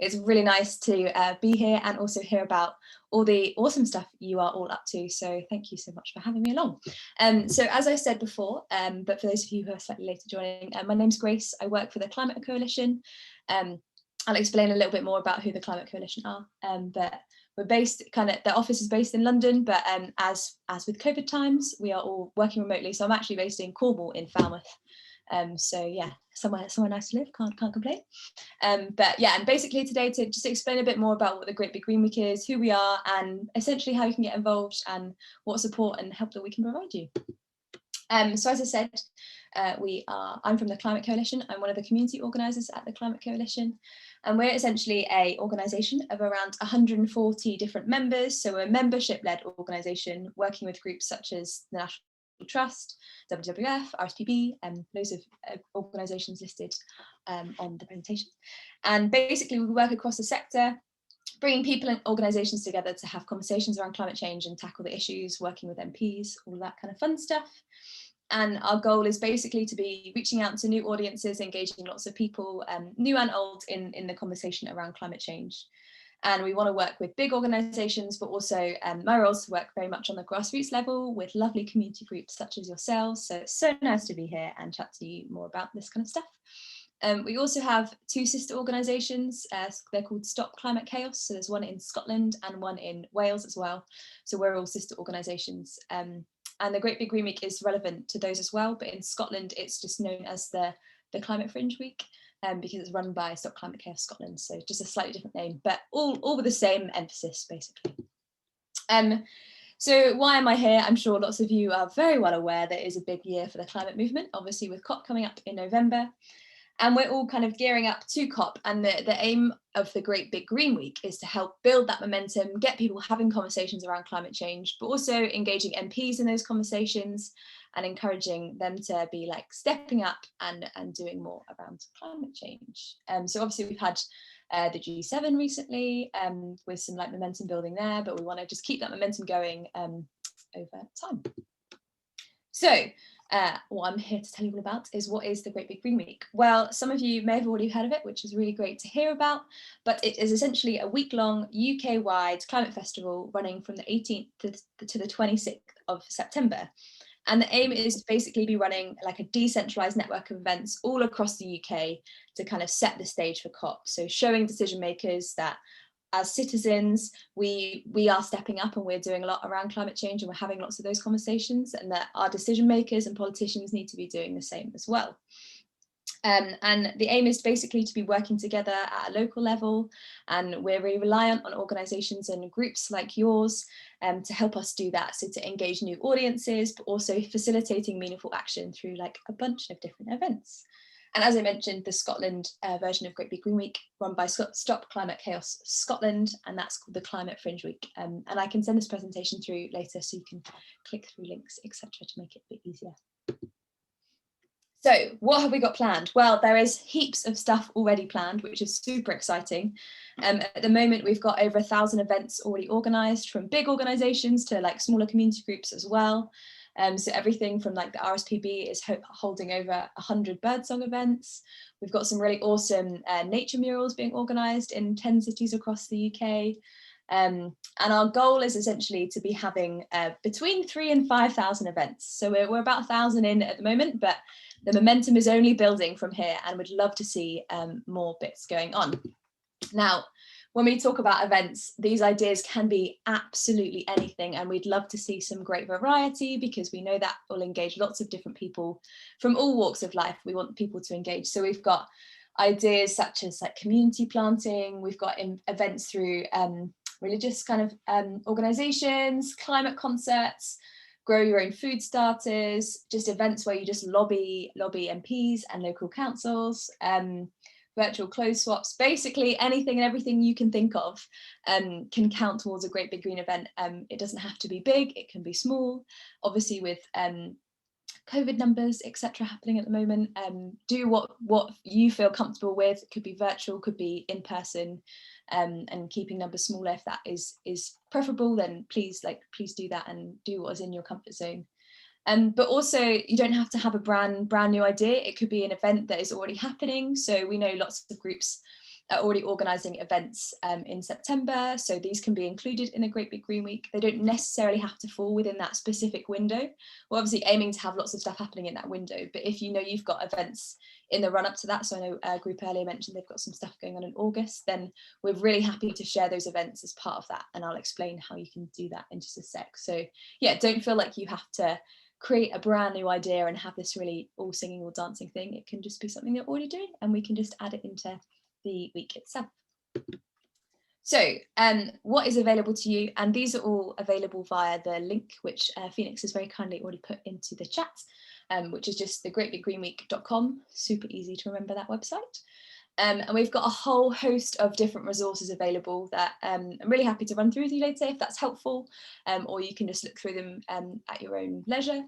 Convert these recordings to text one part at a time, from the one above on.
It's really nice to be here and also hear about all the awesome stuff you are all up to. So thank you so much for having me along. So as I said before, but for those of you who are slightly later joining, my name's Grace. I work for the Climate Coalition. I'll explain a little bit more about who the Climate Coalition are, but we're based the office is based in London, but as with COVID times, we are all working remotely. So I'm actually based in Cornwall in Falmouth. So yeah, somewhere nice to live, can't complain. But yeah, and basically today to just explain a bit more about what the Great Big Green Week is, who we are, and essentially how you can get involved and what support and help that we can provide you. So as I said, I'm from the Climate Coalition. I'm one of the community organisers at the Climate Coalition, and we're essentially a organisation of around 140 different members. So we're a membership-led organisation working with groups such as the National Trust, WWF, RSPB, and loads of organisations listed on the presentation. And basically we work across the sector, bringing people and organisations together to have conversations around climate change and tackle the issues, working with MPs, all that kind of fun stuff. And our goal is basically to be reaching out to new audiences, engaging lots of people, new and old, in the conversation around climate change. And we want to work with big organisations, but also my role is to work very much on the grassroots level with lovely community groups such as yourselves. So it's so nice to be here and chat to you more about this kind of stuff. We also have two sister organisations. They're called Stop Climate Chaos. So there's one in Scotland and one in Wales as well. So we're all sister organisations. And the Great Big Green Week is relevant to those as well. But in Scotland, it's just known as the Climate Fringe Week because it's run by Stop Climate Chaos Scotland. So just a slightly different name, but all with the same emphasis, basically. So why am I here? I'm sure lots of you are very well aware that it is a big year for the climate movement, obviously with COP coming up in November. And we're all kind of gearing up to COP, and the aim of the Great Big Green Week is to help build that momentum, get people having conversations around climate change, but also engaging MPs in those conversations and encouraging them to be like stepping up and doing more around climate change. So obviously we've had the G7 recently with some like momentum building there, but we want to just keep that momentum going over time. So what I'm here to tell you all about is what is the Great Big Green Week. Well, some of you may have already heard of it, which is really great to hear about, but it is essentially a week-long UK-wide climate festival running from the 18th to the 26th of September. And the aim is to basically be running like a decentralised network of events all across the UK to kind of set the stage for COP. So showing decision makers that as citizens, we are stepping up and we're doing a lot around climate change and we're having lots of those conversations, and that our decision makers and politicians need to be doing the same as well. And the aim is basically to be working together at a local level, and we're really reliant on organisations and groups like yours to help us do that. So to engage new audiences, but also facilitating meaningful action through like a bunch of different events. And as I mentioned, the Scotland version of Great Big Green Week run by Stop Climate Chaos Scotland, and that's called the Climate Fringe Week. And I can send this presentation through later so you can click through links, etc., to make it a bit easier. So what have we got planned? Well, there is heaps of stuff already planned, which is super exciting. At the moment, we've got over 1,000 events already organised, from big organisations to like smaller community groups as well. So everything from like the RSPB is holding over 100 birdsong events. We've got some really awesome nature murals being organised in 10 cities across the UK. And our goal is essentially to be having between 3,000 and 5,000 events. So we're about 1,000 in at the moment, but the momentum is only building from here, and we'd love to see more bits going on. Now, when we talk about events, these ideas can be absolutely anything, and we'd love to see some great variety because we know that will engage lots of different people from all walks of life. We want people to engage. So we've got ideas such as like community planting, we've got events through religious kind of organisations, climate concerts, grow your own food starters, just events where you just lobby MPs and local councils, virtual clothes swaps, basically anything and everything you can think of can count towards a Great Big Green event. It doesn't have to be big, it can be small. Obviously with COVID numbers, etc. happening at the moment, do what you feel comfortable with. It could be virtual, could be in person, and keeping numbers smaller if that is preferable, then please do that and do what is in your comfort zone. But also you don't have to have a brand new idea. It could be an event that is already happening. So we know lots of groups are already organising events in September, so these can be included in a Great Big Green Week. They don't necessarily have to fall within that specific window. We're obviously aiming to have lots of stuff happening in that window, but if you know you've got events in the run up to that, so I know a group earlier mentioned they've got some stuff going on in August, then we're really happy to share those events as part of that, and I'll explain how you can do that in just a sec. So yeah, don't feel like you have to create a brand new idea and have this really all singing or dancing thing. It can just be something you're already doing, and we can just add it into the week itself. So what is available to you? And these are all available via the link, which Phoenix has very kindly already put into the chat, which is just thegreatbiggreenweek.com. Super easy to remember that website. And we've got a whole host of different resources available that I'm really happy to run through with you later if that's helpful, or you can just look through them at your own leisure.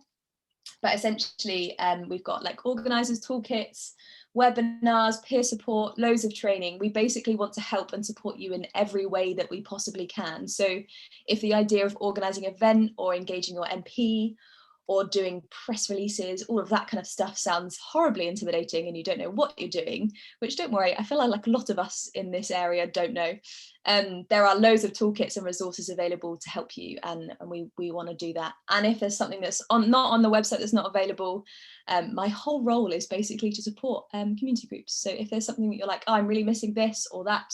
But essentially, we've got like organisers toolkits, webinars, peer support, loads of training. We basically want to help and support you in every way that we possibly can. So if the idea of organising an event or engaging your MP or doing press releases, all of that kind of stuff sounds horribly intimidating and you don't know what you're doing, which don't worry, I feel like a lot of us in this area don't know. There are loads of toolkits and resources available to help you, and we want to do that. And if there's something that's not on the website that's not available, my whole role is basically to support community groups. So if there's something that you're like, oh, I'm really missing this or that,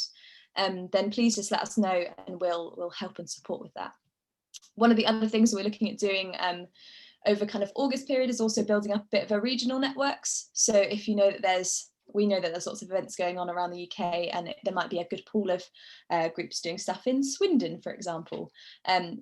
then please just let us know and we'll help and support with that. One of the other things we're looking at doing over kind of August period is also building up a bit of a regional networks. So if you know that we know that there's lots of events going on around the UK, and there might be a good pool of groups doing stuff in Swindon, for example.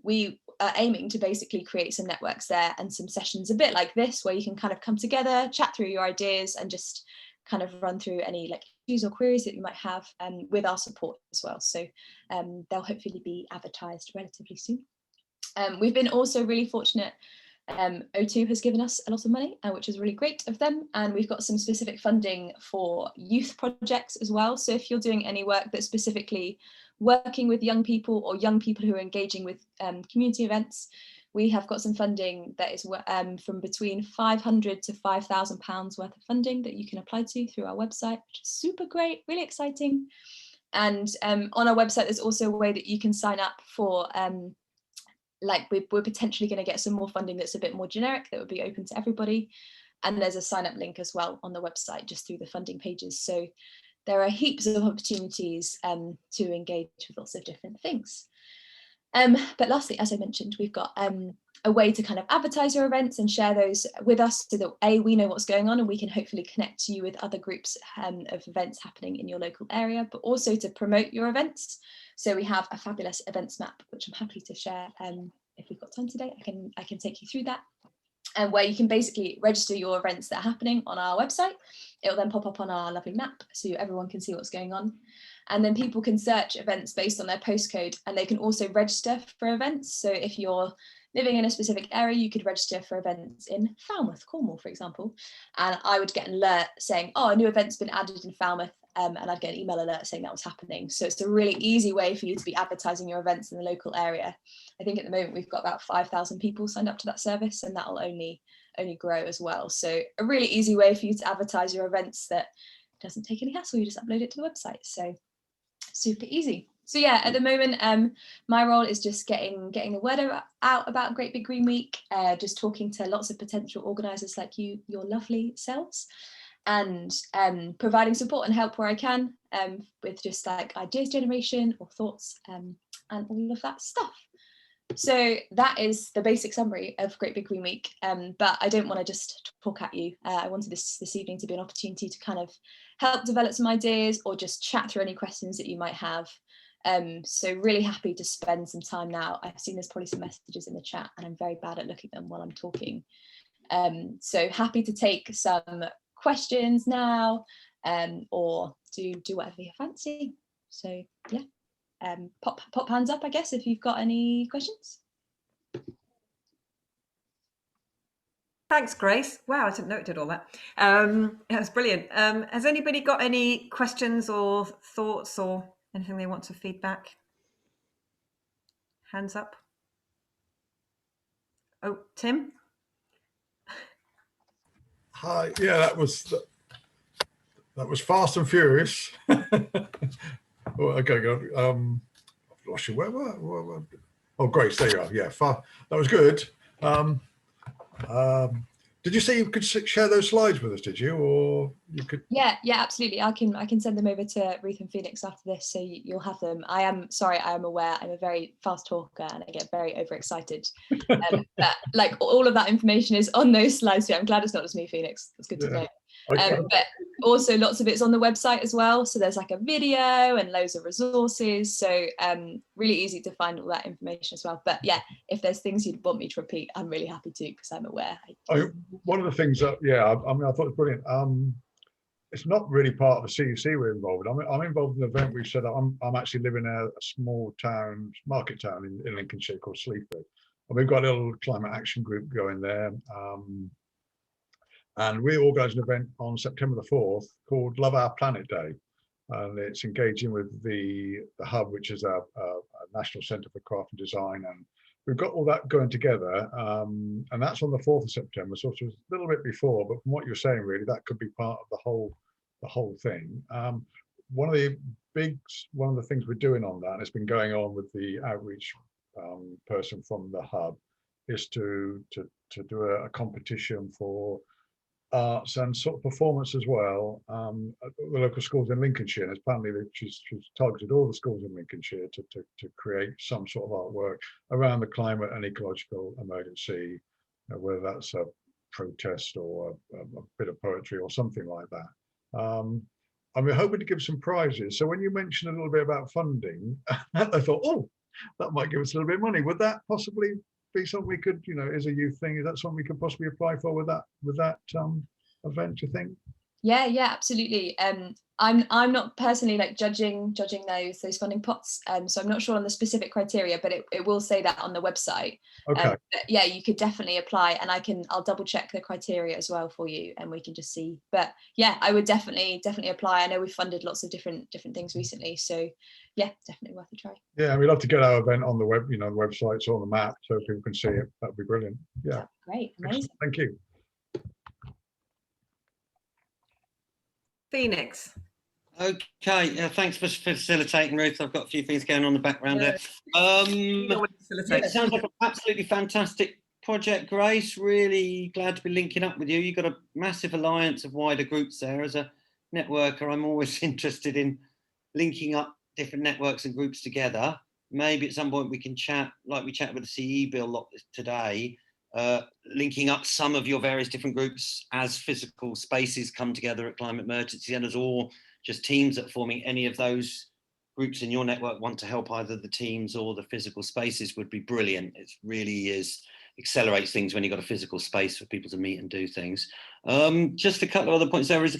We are aiming to basically create some networks there and some sessions a bit like this, where you can kind of come together, chat through your ideas and just kind of run through any like issues or queries that you might have with our support as well. So they'll hopefully be advertised relatively soon. We've been also really fortunate. O2 has given us a lot of money, which is really great of them, and we've got some specific funding for youth projects as well. So if you're doing any work that's specifically working with young people or young people who are engaging with community events, we have got some funding that is from between £500 to £5,000 worth of funding that you can apply to through our website, which is super great, really exciting. And on our website, there's also a way that you can sign up for like we're potentially going to get some more funding that's a bit more generic that would be open to everybody, and there's a sign up link as well on the website just through the funding pages. So there are heaps of opportunities to engage with lots of different things. But lastly, as I mentioned, we've got a way to kind of advertise your events and share those with us so that we know what's going on and we can hopefully connect you with other groups of events happening in your local area, but also to promote your events. So we have a fabulous events map, which I'm happy to share. If we've got time today, I can take you through that, and where you can basically register your events that are happening on our website. It will then pop up on our lovely map so everyone can see what's going on. And then people can search events based on their postcode, and they can also register for events. So if you're living in a specific area, you could register for events in Falmouth, Cornwall, for example. And I would get an alert saying, oh, a new event's been added in Falmouth. And I'd get an email alert saying that was happening. So it's a really easy way for you to be advertising your events in the local area. I think at the moment we've got about 5,000 people signed up to that service, and that'll only grow as well. So a really easy way for you to advertise your events that doesn't take any hassle. You just upload it to the website. So super easy. So yeah, at the moment, my role is just getting the word out about Great Big Green Week, just talking to lots of potential organisers like you, your lovely selves, and providing support and help where I can with just like ideas generation or thoughts and all of that stuff. So that is the basic summary of Great Big Green Week, but I don't want to just talk at you. I wanted this evening to be an opportunity to kind of help develop some ideas or just chat through any questions that you might have. So really happy to spend some time now. I've seen there's probably some messages in the chat and I'm very bad at looking at them while I'm talking. So happy to take some questions now or do whatever you fancy. So yeah. Pop hands up, I guess, if you've got any questions. Thanks, Grace. Wow, I didn't know it did all that. That was brilliant. Has anybody got any questions or thoughts or anything they want to feedback? Hands up. Oh, Tim? Hi, yeah, that was That was fast and furious. Oh, okay, go. I've lost you. Where? Oh, Grace, there you are. Yeah, that was good. Did you say you could share those slides with us? Did you, or you could? Yeah, absolutely. I can send them over to Ruth and Phoenix after this, so you'll have them. I am aware I'm a very fast talker and I get very overexcited. But like all of that information is on those slides too. I'm glad it's not just me, Phoenix. That's good to know. But also lots of it's on the website as well. So there's like a video and loads of resources. So really easy to find all that information as well. But yeah, if there's things you'd want me to repeat, I'm really happy to, because I'm aware. One of the things that, I mean, I thought it was brilliant. It's not really part of the CEC we're involved in. I'm involved in an event we've set up. I'm actually living in a small town, market town in Lincolnshire called Sleaford. And we've got a little climate action group going there. And we organised an event on September the 4th called Love Our Planet Day. And it's engaging with the Hub, which is a National Centre for Craft and Design. And we've got all that going together. And that's on the 4th of September, so it was a little bit before, but from what you're saying, really, that could be part of the whole thing. One of the things we're doing on that, and it's been going on with the outreach person from the Hub, is to do a competition for arts and sort of performance as well at the local schools in Lincolnshire. And apparently she's targeted all the schools in Lincolnshire to create some sort of artwork around the climate and ecological emergency, whether that's a protest or a bit of poetry or something like that. And we're hoping to give some prizes. So when you mentioned a little bit about funding, I thought, oh, that might give us a little bit of money. Would that possibly be something we could, as a youth thing, is that something we could possibly apply for with that event, do you think? Yeah, absolutely. I'm not personally like judging those funding pots, so I'm not sure on the specific criteria, but it will say that on the website. Okay. Yeah, you could definitely apply, and I'll double check the criteria as well for you, and we can just see. But yeah, I would definitely apply. I know we've funded lots of different things recently, so yeah, definitely worth a try. Yeah, and we'd love to get our event on the web, the websites on the map so people can see it. That'd be brilliant. Yeah. Great, amazing. Thank you. Phoenix. Okay, thanks for facilitating, Ruth. I've got a few things going on in the background there. It sounds like an absolutely fantastic project, Grace. Really glad to be linking up with you. You've got a massive alliance of wider groups there. As a networker, I'm always interested in linking up different networks and groups together. Maybe at some point we can chat, like we chatted with the CE Bill lot today, linking up some of your various different groups as physical spaces come together at climate emergency centres, or just teams that are forming. Any of those groups in your network want to help either the teams or the physical spaces would be brilliant. It really accelerates things when you've got a physical space for people to meet and do things. Just a couple of other points there is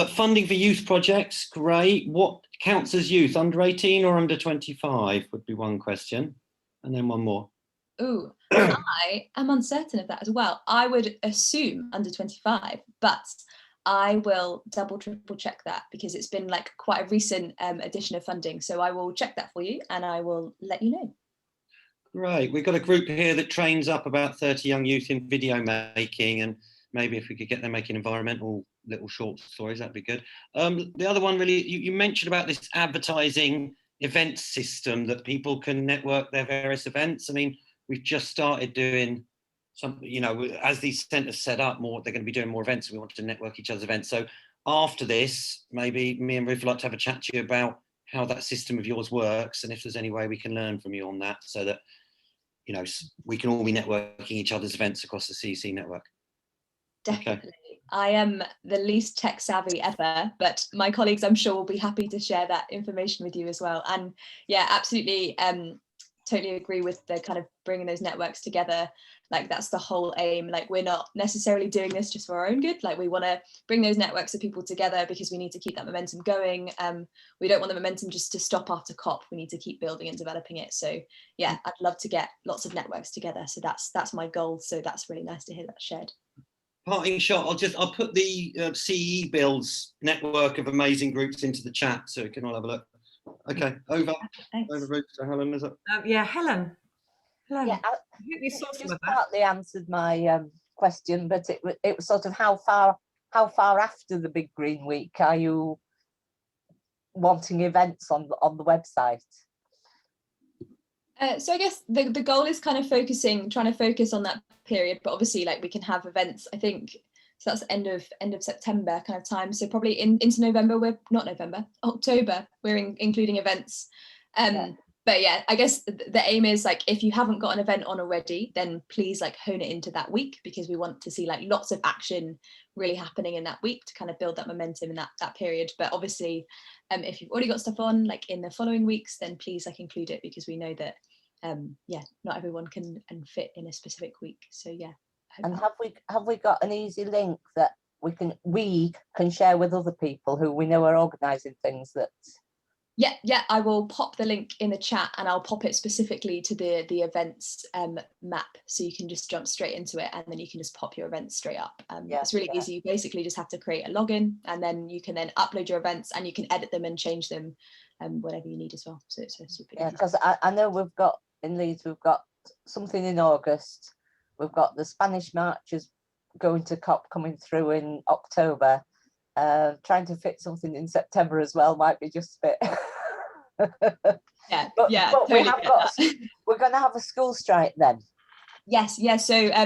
funding for youth projects, great. What counts as youth, under 18 or under 25 would be one question. And then one more. Ooh, I am uncertain of that as well. I would assume under 25, but I will triple check that, because it's been like quite a recent addition of funding. So I will check that for you and I will let you know. Great. We've got a group here that trains up about 30 young youth in video making, and maybe if we could get them making environmental little short stories, that'd be good. The other one, really, you mentioned about this advertising event system that people can network their various events. I mean, we've just started doing something, as these centres set up more, they're going to be doing more events. We want to network each other's events. So after this, maybe me and Ruth would like to have a chat to you about how that system of yours works, and if there's any way we can learn from you on that, so that, we can all be networking each other's events across the CEC network. Definitely. Okay. I am the least tech savvy ever, but my colleagues, I'm sure, will be happy to share that information with you as well. And yeah, absolutely. Totally agree with the kind of bringing those networks together. Like, that's the whole aim. Like, we're not necessarily doing this just for our own good. Like, we want to bring those networks of people together because we need to keep that momentum going. We don't want the momentum just to stop after COP. We need to keep building and developing it. So yeah, I'd love to get lots of networks together. So that's my goal. So that's really nice to hear that shared. Parting shot, I'll put the CE Builds network of amazing groups into the chat so we can all have a look. Okay, over Ruth to Helen, is it? Yeah, Helen. Yeah, you saw some of that. Partly answered my question, but it was sort of how far how far after the Big Green Week are you wanting events on the website? So I guess the goal is kind of trying to focus on that period, but obviously like we can have events, I think, so that's end of September kind of time. So probably into November, October, we're including events. But yeah, I guess the aim is like, if you haven't got an event on already, then please like hone it into that week, because we want to see like lots of action really happening in that week to kind of build that momentum in that period. But obviously, if you've already got stuff on like in the following weeks, then please like include it, because we know that yeah, not everyone can fit in a specific week. So yeah. And have we got an easy link that we can share with other people who we know are organising things that? Yeah, I will pop the link in the chat, and I'll pop it specifically to the events map, so you can just jump straight into it, and then you can just pop your events straight up. It's really easy. You basically just have to create a login, and then you can then upload your events, and you can edit them and change them whenever you need as well. So it's super easy. Because I know we've got in Leeds, we've got something in August. We've got the Spanish marches going to COP coming through in October. Trying to fit something in September as well might be just a bit. but totally we're going to have a school strike then. Yes. So I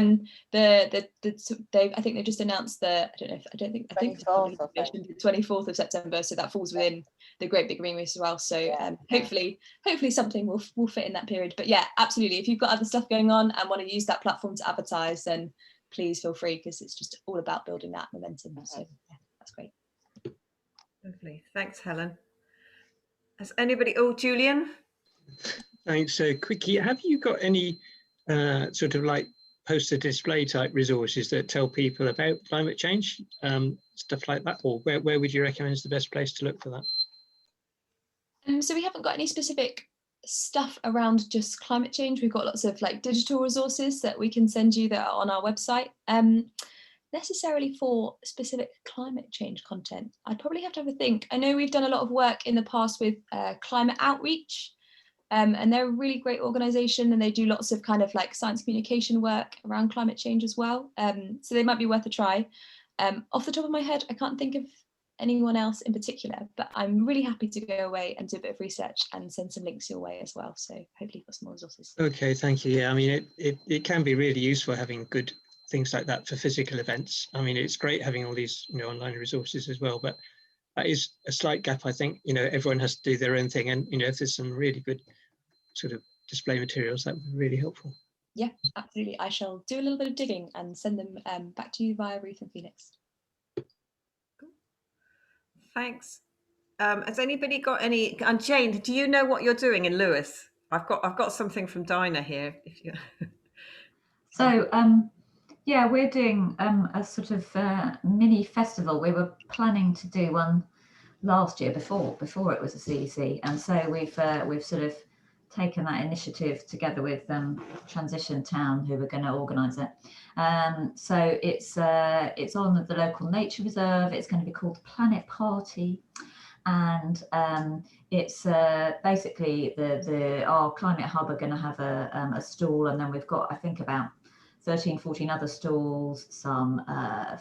think they just announced the 24th of September, so that falls within the Great Big Green Week as well. So hopefully something will fit in that period. But yeah, absolutely. If you've got other stuff going on and want to use that platform to advertise, then please feel free, because it's just all about building that momentum. So yeah, that's great. Lovely. Thanks, Helen. Has anybody? Oh, Julian. Thanks. So quickie, have you got any sort of like poster display type resources that tell people about climate change, stuff like that, or where would you recommend is the best place to look for that? So we haven't got any specific stuff around just climate change. We've got lots of like digital resources that we can send you that are on our website. Necessarily for specific climate change content, I'd probably have to have a think. I know we've done a lot of work in the past with Climate Outreach, and they're a really great organisation, and they do lots of kind of like science communication work around climate change as well. So they might be worth a try. Off the top of my head, I can't think of anyone else in particular, but I'm really happy to go away and do a bit of research and send some links your way as well. So hopefully you've got some more resources. Okay, thank you. Yeah, I mean, it can be really useful having good things like that for physical events. I mean, it's great having all these, online resources as well, but that is a slight gap. I think, everyone has to do their own thing, and, if there's some really good sort of display materials, that would be really helpful. Yeah, absolutely. I shall do a little bit of digging and send them back to you via Ruth and Phoenix. Cool. Thanks. Has anybody got any? And Jane, do you know what you're doing in Lewis? I've got something from Dinah here. If you. So yeah, we're doing a sort of mini festival. We were planning to do one last year before it was a CEC, and so we've sort of taken that initiative together with Transition Town, who are going to organise it. So it's on the local nature reserve. It's going to be called the Planet Party, and it's basically our climate hub are going to have a stall, and then we've got, I think, about 13-14 other stalls, some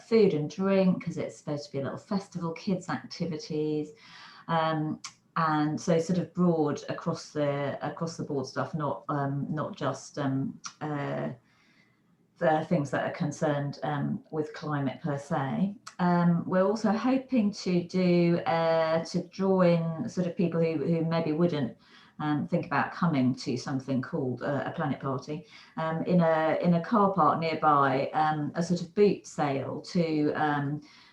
food and drink, because it's supposed to be a little festival, kids activities, and so sort of broad across the board stuff, not just the things that are concerned with climate per se. We're also hoping to draw in sort of people who maybe wouldn't think about coming to something called a Planet Party, in a car park nearby, a sort of boot sale to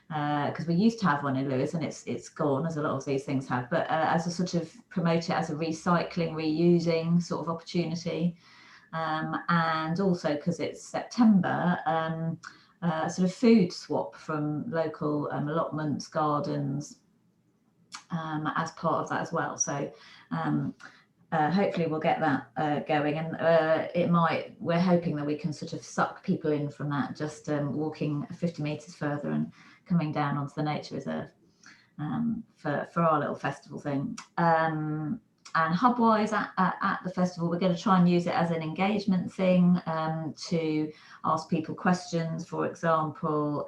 because we used to have one in Lewis and it's gone, as a lot of these things have, but as a sort of promote it as a recycling, reusing sort of opportunity, and also because it's September, sort of food swap from local allotments, gardens, as part of that as well. So hopefully we'll get that going, and we're hoping that we can sort of suck people in from that, just walking 50 metres further and coming down onto the nature reserve for our little festival thing. And hub-wise at the festival, we're going to try and use it as an engagement thing, to ask people questions, for example,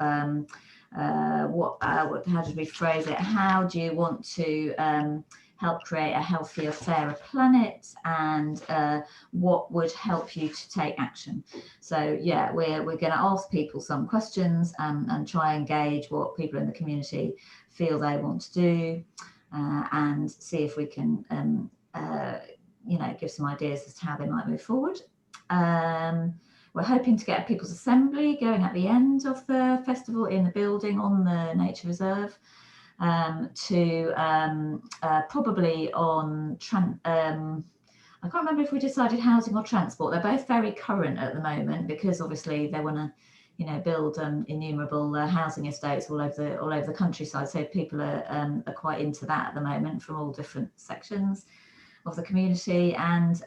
how did we phrase it? How do you want to help create a healthier, fairer planet, and what would help you to take action? So yeah, we're going to ask people some questions and try and gauge what people in the community feel they want to do, and see if we can give some ideas as to how they might move forward. We're hoping to get a people's assembly going at the end of the festival in the building on the nature reserve, probably on I can't remember if we decided housing or transport. They're both very current at the moment, because obviously they want to build innumerable housing estates all over the countryside. So people are quite into that at the moment from all different sections of the community, and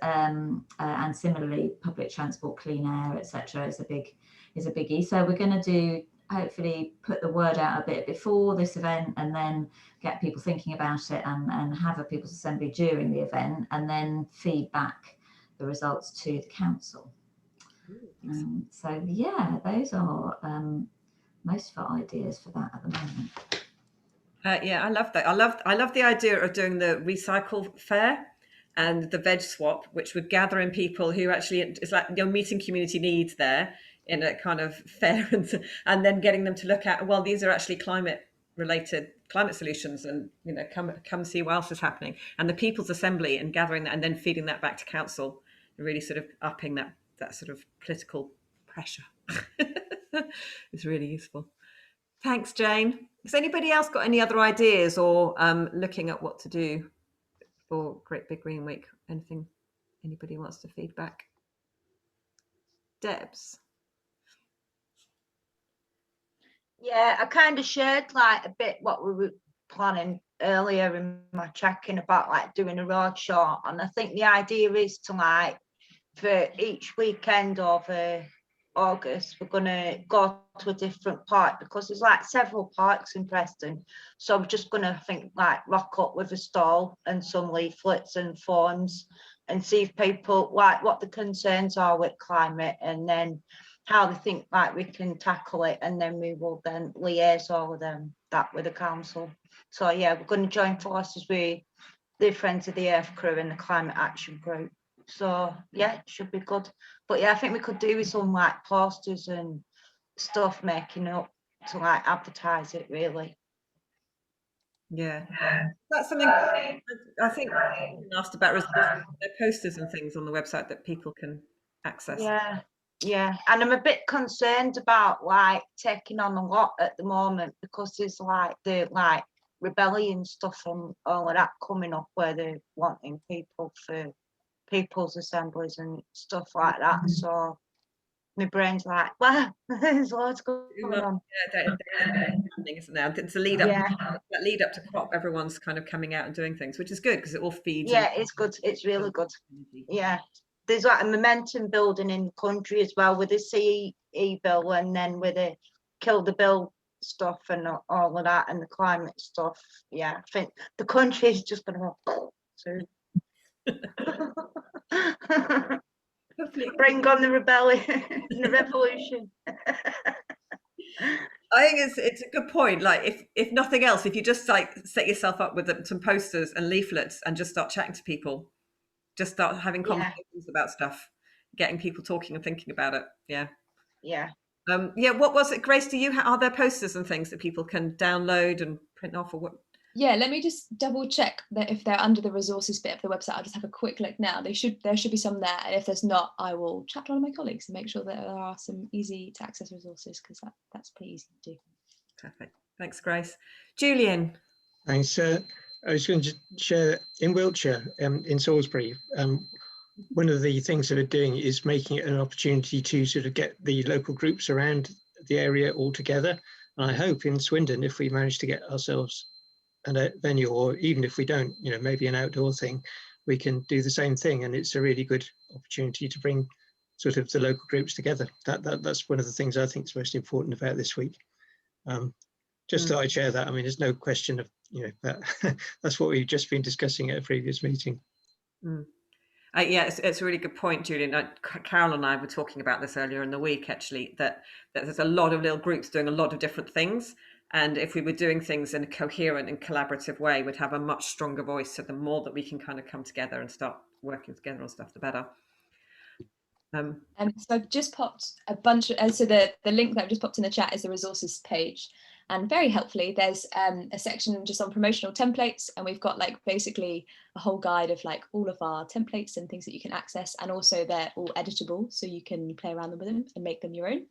similarly public transport, clean air, etc. is a biggie. So we're going to hopefully put the word out a bit before this event, and then get people thinking about it, and have a people's assembly during the event, and then feed back the results to the council. So yeah, those are most of our ideas for that at the moment. Yeah, I love that. I love the idea of doing the recycle fair and the veg swap, which would gather in people who actually, it's like meeting community needs there in a kind of fair, and then getting them to look at, well, these are actually climate solutions, and come see what else is happening, and the people's assembly, and gathering that and then feeding that back to council, really sort of upping that sort of political pressure. It's really useful. Thanks, Jane. Has anybody else got any other ideas, or looking at what to do for Great Big Green Week? Anything anybody wants to feedback? Debs? Yeah, I kind of shared like a bit what we were planning earlier in my check-in about like doing a road show, and I think the idea is to like for each weekend of August we're gonna go to a different park, because there's like several parks in Preston, so I'm just gonna like rock up with a stall and some leaflets and forms, and see if people like what the concerns are with climate, and then how they think like we can tackle it, and then we will then liaise all of them that with the council. So yeah, we're going to join forces with the Friends of the Earth crew and the Climate Action Group. So yeah, it should be good. But yeah, I think we could do with some like posters and stuff making up to like advertise it really. Yeah, that's something I think asked about, posters and things on the website that people can access. Yeah, and I'm a bit concerned about like taking on a lot at the moment, because there's like the rebellion stuff and all of that coming up, where they're wanting people for people's assemblies and stuff like that. So my brain's like, well, there's loads going on. Yeah, isn't there? It's a lead up. That lead up to COP, everyone's kind of coming out and doing things, which is good because it all feeds. Yeah, it's good. It's really good. Yeah. There's like a momentum building in the country as well with the CEC bill, and then with the Kill the Bill stuff and all of that, and the climate stuff. Yeah, I think the country is just going to go soon. Bring on the rebellion, the revolution. I think it's a good point. Like if nothing else, if you just like set yourself up with some posters and leaflets and just start chatting to people. Just start having conversations about stuff, getting people talking and thinking about it. Yeah. What was it, Grace? Are there posters and things that people can download and print off, or what? Yeah, let me just double check that if they're under the resources bit of the website. I'll just have a quick look now. There should be some there, and if there's not, I will chat to one of my colleagues and make sure that there are some easy to access resources, because that's pretty easy to do. Perfect. Thanks, Grace. Julian. Thanks. I was going to share in Wiltshire, in Salisbury, one of the things that we're doing is making it an opportunity to sort of get the local groups around the area all together. And I hope in Swindon, if we manage to get ourselves a venue, or even if we don't, maybe an outdoor thing, we can do the same thing. And it's a really good opportunity to bring sort of the local groups together. That's one of the things I think is most important about this week. Just thought I'd share that. I mean, there's no question of, that's what we've just been discussing at a previous meeting. Yeah, it's a really good point, Julian. Carol and I were talking about this earlier in the week, actually, that there's a lot of little groups doing a lot of different things. And if we were doing things in a coherent and collaborative way, we'd have a much stronger voice. So the more that we can kind of come together and start working together on stuff, the better. So I've just popped a bunch of, so the link that I've just popped in the chat is the resources page. And very helpfully, there's a section just on promotional templates. And we've got like basically a whole guide of like all of our templates and things that you can access. And also they're all editable, so you can play around with them and make them your own.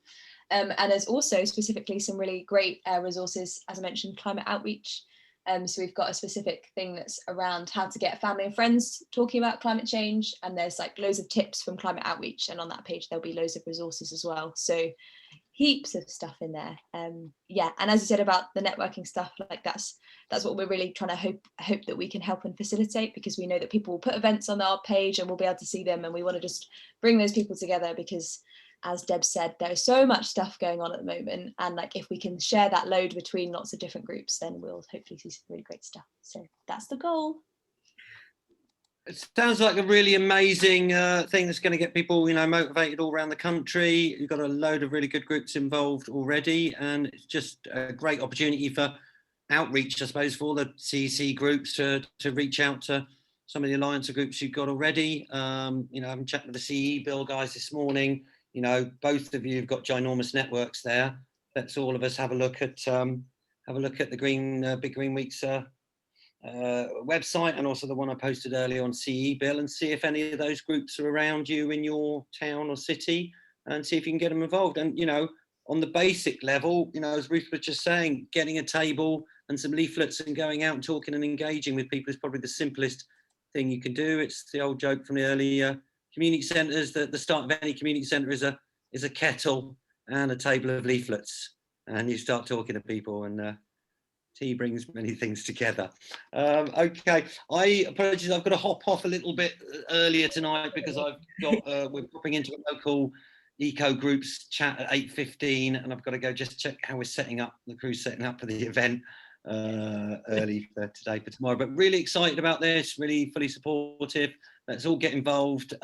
And there's also specifically some really great resources, as I mentioned, climate outreach. So we've got a specific thing that's around how to get family and friends talking about climate change. And there's like loads of tips from climate outreach. And on that page, there'll be loads of resources as well. So heaps of stuff in there. Yeah, and as you said about the networking stuff, like that's what we're really trying to hope that we can help and facilitate, because we know that people will put events on our page and we'll be able to see them, and we want to just bring those people together, because as Deb said, there is so much stuff going on at the moment, and like if we can share that load between lots of different groups, then we'll hopefully see some really great stuff. So that's the goal. It sounds like a really amazing thing that's going to get people, motivated all around the country. You've got a load of really good groups involved already, and it's just a great opportunity for outreach, I suppose, for all the CEC groups to reach out to some of the alliance groups you've got already. I'm chatting with the CE Bill guys this morning. Both of you have got ginormous networks there. Let's all of us have a look at the Big Green Week's website, and also the one I posted earlier on CE Bill, and see if any of those groups are around you in your town or city, and see if you can get them involved. And on the basic level, as Ruth was just saying, getting a table and some leaflets and going out and talking and engaging with people is probably the simplest thing you can do. It's the old joke from the early community centres that the start of any community centre is a kettle and a table of leaflets, and you start talking to people, and tea brings many things together. Okay, I apologize, I've got to hop off a little bit earlier tonight because we're popping into a local eco groups chat at 8:15, and I've got to go just check how we're setting up, the crew's setting up for the event early for today, for tomorrow. But really excited about this, really fully supportive. Let's all get involved.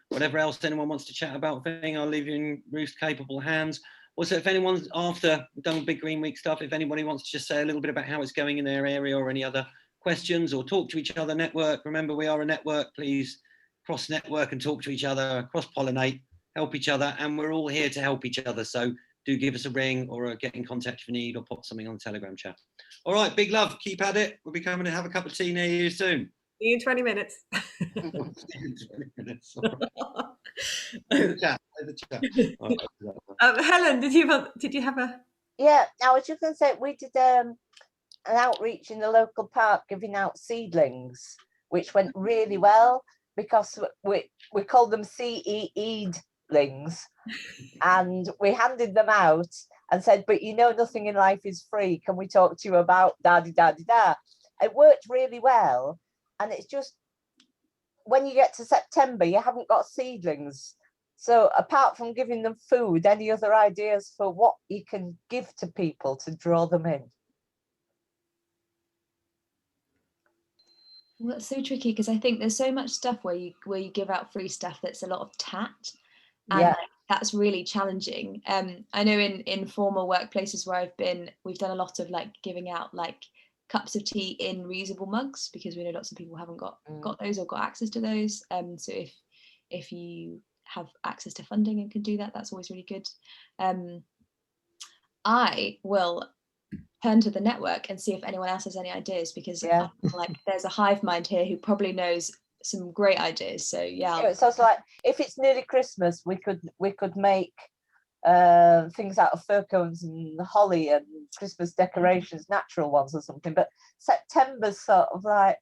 Whatever else anyone wants to chat about, I'll leave you in Ruth's capable hands. Also, if anyone's, after we've done Big Green Week stuff, if anybody wants to just say a little bit about how it's going in their area, or any other questions, or talk to each other, network. Remember, we are a network. Please cross-network and talk to each other, cross-pollinate, help each other, and we're all here to help each other. So do give us a ring, or get in contact if you need, or pop something on the Telegram chat. All right, big love. Keep at it. We'll be coming to have a cup of tea near you soon. See you in 20 minutes. See you in 20 minutes. Over chat. Helen, did you have a? Yeah, I was just going to say, we did an outreach in the local park giving out seedlings, which went really well, because we called them CECs, and we handed them out and said, but nothing in life is free. Can we talk to you about da-di-da-di-da? It worked really well. And it's just, when you get to September, you haven't got seedlings. So apart from giving them food, any other ideas for what you can give to people to draw them in? Well, that's so tricky, because I think there's so much stuff where you give out free stuff that's a lot of tat, and Yeah. That's really challenging. I know in former workplaces where I've been, we've done a lot of like giving out like cups of tea in reusable mugs, because we know lots of people haven't got those or got access to those. So if you have access to funding and can do that, that's always really good. I will turn to the network and see if anyone else has any ideas, because I feel like there's a hive mind here who probably knows some great ideas. So yeah. So it's like, if it's nearly Christmas, we could make things out of fir cones and holly and Christmas decorations, natural ones or something. But September's sort of like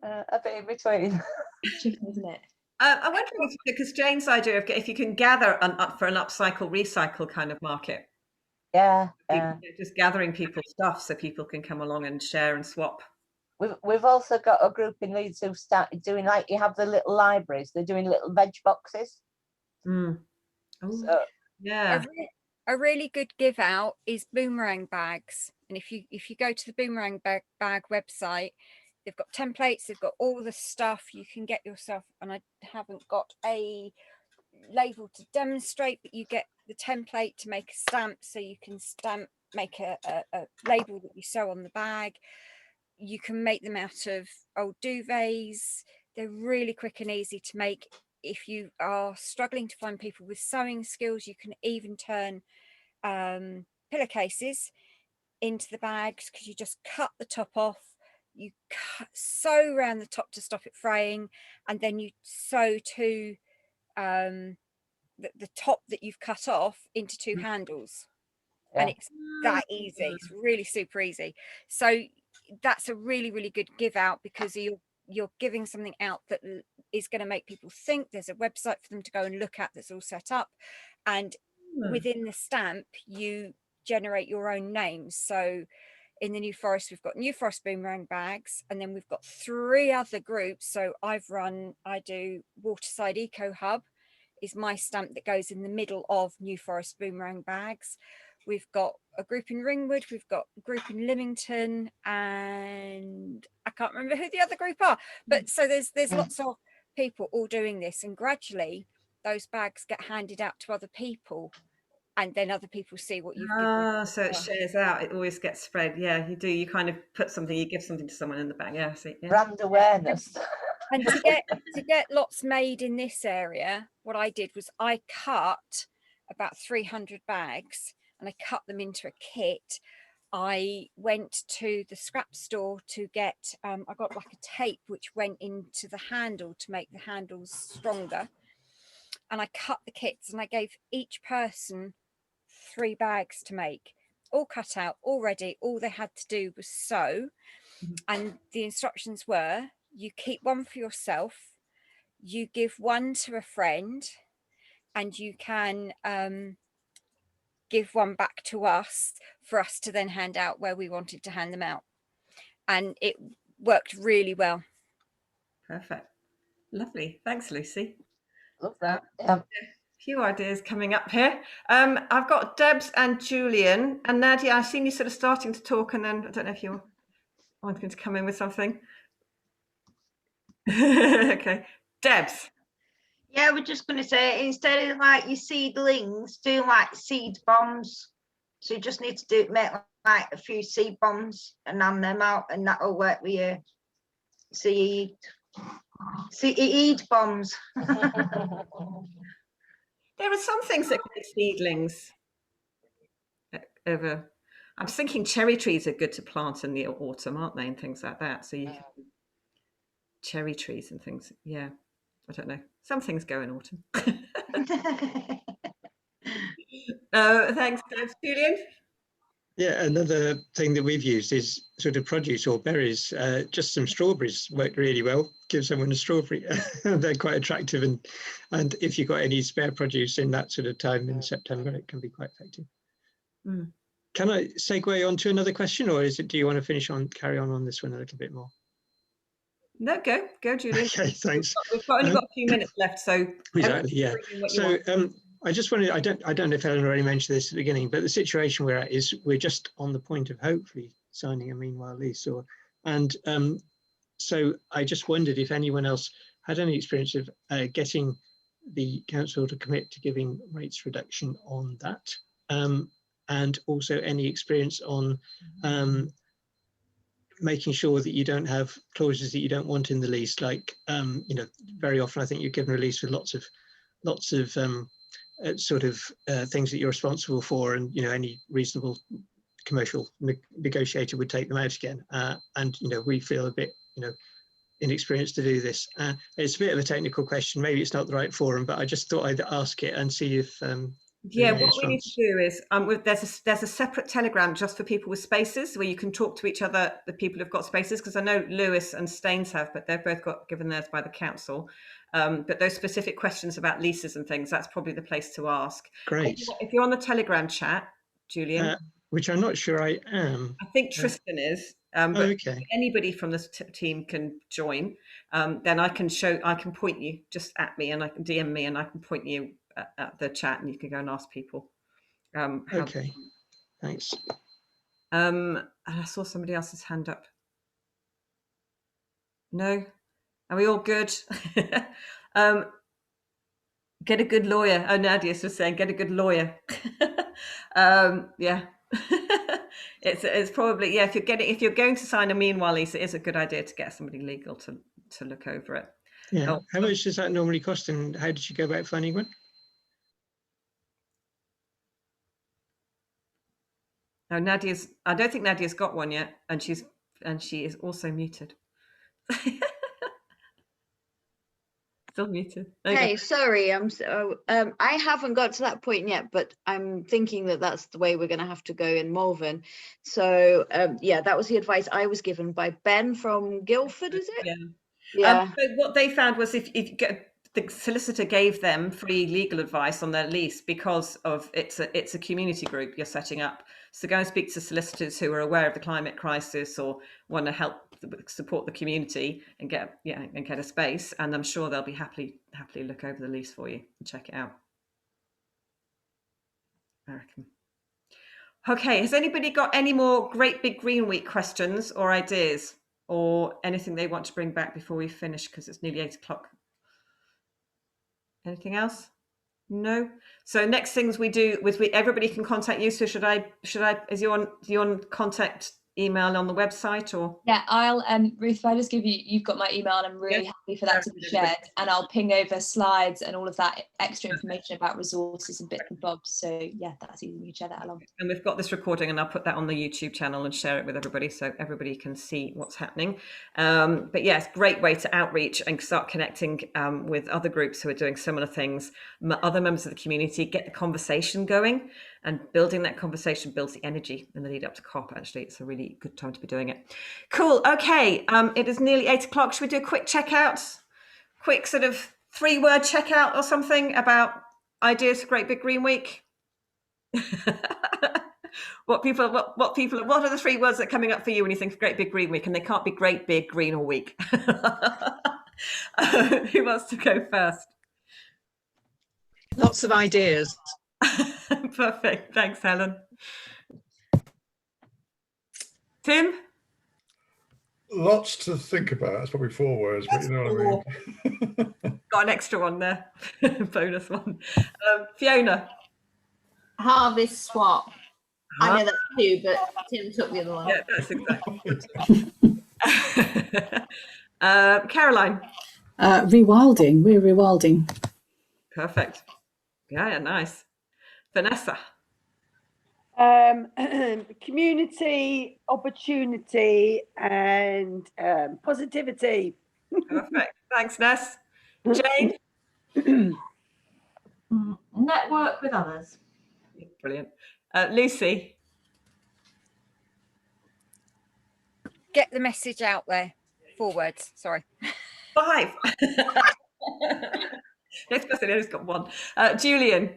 a bit in between. Tricky, isn't it? I wonder if, because Jane's idea of if you can gather for an upcycle, recycle kind of market. Yeah. Just gathering people's stuff so people can come along and share and swap. We've also got a group in Leeds who've started doing, like, you have the little libraries, they're doing little veg boxes. Oh, so, yeah. A really good give out is boomerang bags. And if you go to the boomerang bag website, they've got templates, they've got all the stuff you can get yourself. And I haven't got a label to demonstrate, but you get the template to make a stamp, so you can stamp make a label that you sew on the bag. You can make them out of old duvets. They're really quick and easy to make. If you are struggling to find people with sewing skills, you can even turn pillowcases into the bags, because you just cut the top off, you sew around the top to stop it fraying, and then you sew to the top that you've cut off into two handles. Yeah. And it's that easy. It's really super easy. So that's a really, really good give out, because you're giving something out that is going to make people think. There's a website for them to go and look at that's all set up, and within the stamp you generate your own names. So in the New Forest, we've got New Forest boomerang bags, and then we've got 3 other groups. So I do Waterside Eco Hub is my stamp that goes in the middle of New Forest boomerang bags. We've got a group in Ringwood, we've got a group in Lymington, and I can't remember who the other group are. But so there's lots of people all doing this, and gradually those bags get handed out to other people, and then other people see what you've given. So it shares out. It always gets spread. Yeah, you do. You kind of put something, you give something to someone in the bag. Yeah, see. Yeah. Brand awareness. And to get lots made in this area, what I did was I cut about 300 bags and I cut them into a kit. I went to the scrap store to get, I got like a tape which went into the handle to make the handles stronger. And I cut the kits and I gave each person 3 bags to make, all cut out, all ready. All they had to do was sew. And the instructions were, you keep one for yourself, you give one to a friend, and you can give one back to us for us to then hand out where we wanted to hand them out. And it worked really well. Perfect. Lovely. Thanks, Lucy. Love that. Yeah. A few ideas coming up here. I've got Debs and Julian and Nadia. I've seen you sort of starting to talk, and then I don't know if you're wanting to come in with something. Okay, Debs. Yeah, we're just going to say, instead of like your seedlings, do like seed bombs. So you just need to make like a few seed bombs and hand them out, and that'll work with your seed bombs. There are some things that can be seedlings. I'm thinking cherry trees are good to plant in the autumn, aren't they, and things like that. So you can cherry trees and things. Yeah, I don't know. Some things go in autumn. Thanks, Julian. Yeah, another thing that we've used is sort of produce or berries. Just some strawberries worked really well. Give someone a strawberry. They're quite attractive, and if you've got any spare produce in that sort of time in September, it can be quite effective. Can I segue on to another question, or do you want to carry on this one a little bit more? No, go, Julian. Okay, thanks. We've only got a few minutes left, so exactly, yeah. So I just wanted, I don't know if Ellen already mentioned this at the beginning, but the situation we're at is we're just on the point of hopefully signing a meanwhile lease, so I just wondered if anyone else had any experience of getting the council to commit to giving rates reduction on that, and also any experience on making sure that you don't have clauses that you don't want in the lease. Like, very often I think you're given a lease with lots of things that you're responsible for, and any reasonable commercial negotiator would take them out again. And we feel a bit inexperienced to do this. It's a bit of a technical question. Maybe it's not the right forum, but I just thought I'd ask it and see if what we need to do is there's a separate Telegram just for people with spaces where you can talk to each other, the people who've got spaces, because I know Lewis and Staines have, but they've both got given theirs by the council. But those specific questions about leases and things, that's probably the place to ask. Great. If you're on the Telegram chat, Julian, which I'm not sure I am. I think Tristan is. But okay. Anybody from this team can join. Then I can point you just at me, and I can DM me, and I can point you at the chat, and you can go and ask people. Okay, thanks. And I saw somebody else's hand up. No, are we all good? Get a good lawyer. Oh, Nadia's was saying, get a good lawyer. Yeah, It's probably, yeah, if you're going to sign a meanwhile lease, it is a good idea to get somebody legal to look over it. Yeah. Oh. How much does that normally cost, and how did you go about finding one? No, I don't think Nadia's got one yet, and she is also muted. Still muted. Hey, sorry, I haven't got to that point yet, but I'm thinking that that's the way we're going to have to go in Malvern. So yeah, that was the advice I was given by Ben from Guildford, is it? Yeah. Yeah. So what they found was if the solicitor gave them free legal advice on their lease because of it's a community group you're setting up. So go and speak to solicitors who are aware of the climate crisis or want to help support the community and get a space, and I'm sure they'll be happily look over the lease for you and check it out, I reckon. Okay, has anybody got any more Great Big Green Week questions or ideas or anything they want to bring back before we finish, because it's nearly 8 o'clock? Anything else? No. So next things we do everybody can contact you. So should I is your contact email on the website, or? Yeah, I'll Ruth, if I just give you've got my email, and I'm really happy for that to be shared, and I'll ping over slides and all of that extra information about resources and bits and bobs. So yeah, that's easy, you can share that along. And we've got this recording, and I'll put that on the YouTube channel and share it with everybody so everybody can see what's happening. But yes, great way to outreach and start connecting with other groups who are doing similar things, other members of the community, get the conversation going, and building that conversation builds the energy in the lead up to COP. Actually, it's a really good time to be doing it. Cool. Okay. It is nearly 8 o'clock. Should we do a quick checkout? Quick sort of 3-word checkout or something about ideas for Great Big Green Week? What are the 3 words that are coming up for you when you think of Great Big Green Week? And they can't be great, big, green, or week. Who wants to go first? Lots of ideas. Perfect. Thanks, Helen. Tim? Lots to think about. That's probably 4 words, but you know what I mean. Got an extra one there. Bonus one. Fiona? Harvest swap. I know that's 2, but Tim took the other one. Yeah, that's exactly. Caroline? Rewilding. We're rewilding. Perfect. Yeah, nice. Vanessa? Community, opportunity, and positivity. Perfect. Thanks, Ness. Jane? Network with others. Brilliant. Lucy? Get the message out there. 4 words, sorry. 5. Next person has got 1. Julian?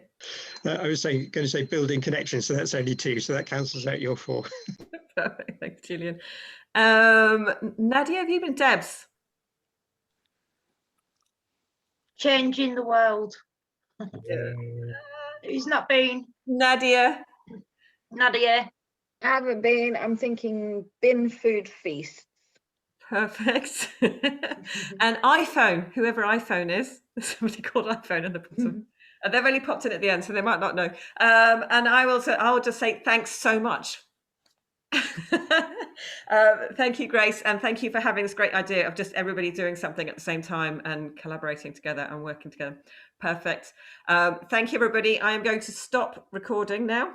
I was going to say building connections, so that's only 2, so that cancels out your 4. Perfect. Thanks, Julian. Nadia, have you been? Debs? Changing the world. Who's not been? Nadia? Nadia? I haven't been. I'm thinking bin food feast. Perfect. And iPhone, whoever iPhone is, there's somebody called iPhone at the bottom. They've only popped in at the end, so they might not know. And I will just say thanks so much. Thank you, Grace, and thank you for having this great idea of just everybody doing something at the same time and collaborating together and working together. Perfect. Thank you, everybody. I am going to stop recording now.